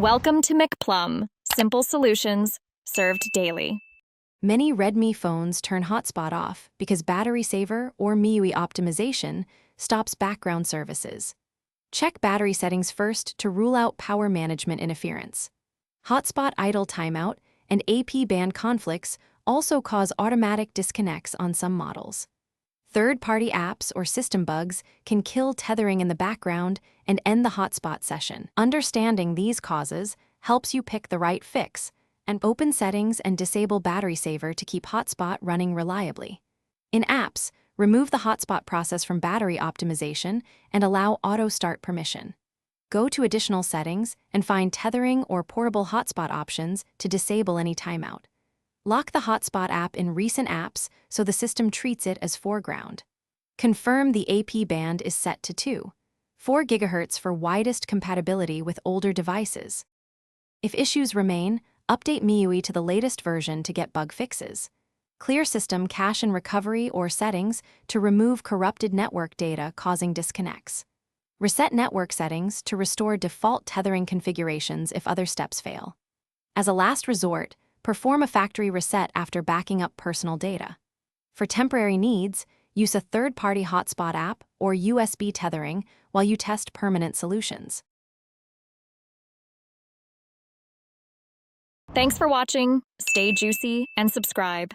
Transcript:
Welcome to McPlum, simple solutions served daily. Many Redmi phones turn Hotspot off because battery saver or MIUI optimization stops background services. Check battery settings first to rule out power management interference. Hotspot idle timeout and AP band conflicts also cause automatic disconnects on some models. Third-party apps or system bugs can kill tethering in the background and end the hotspot session. Understanding these causes helps you pick the right fix and open settings and disable battery saver to keep hotspot running reliably. In apps, remove the hotspot process from battery optimization and allow auto start permission. Go to additional settings and find tethering or portable hotspot options to disable any timeout. Lock the hotspot app in recent apps so the system treats it as foreground. Confirm the AP band is set to 2.4 GHz for widest compatibility with older devices. If issues remain, update MIUI to the latest version to get bug fixes. Clear system cache and recovery or settings to remove corrupted network data causing disconnects. Reset network settings to restore default tethering configurations if other steps fail. As a last resort, perform a factory reset after backing up personal data. For temporary needs, use a third-party hotspot app or USB tethering while you test permanent solutions. Thanks for watching. Stay juicy and subscribe.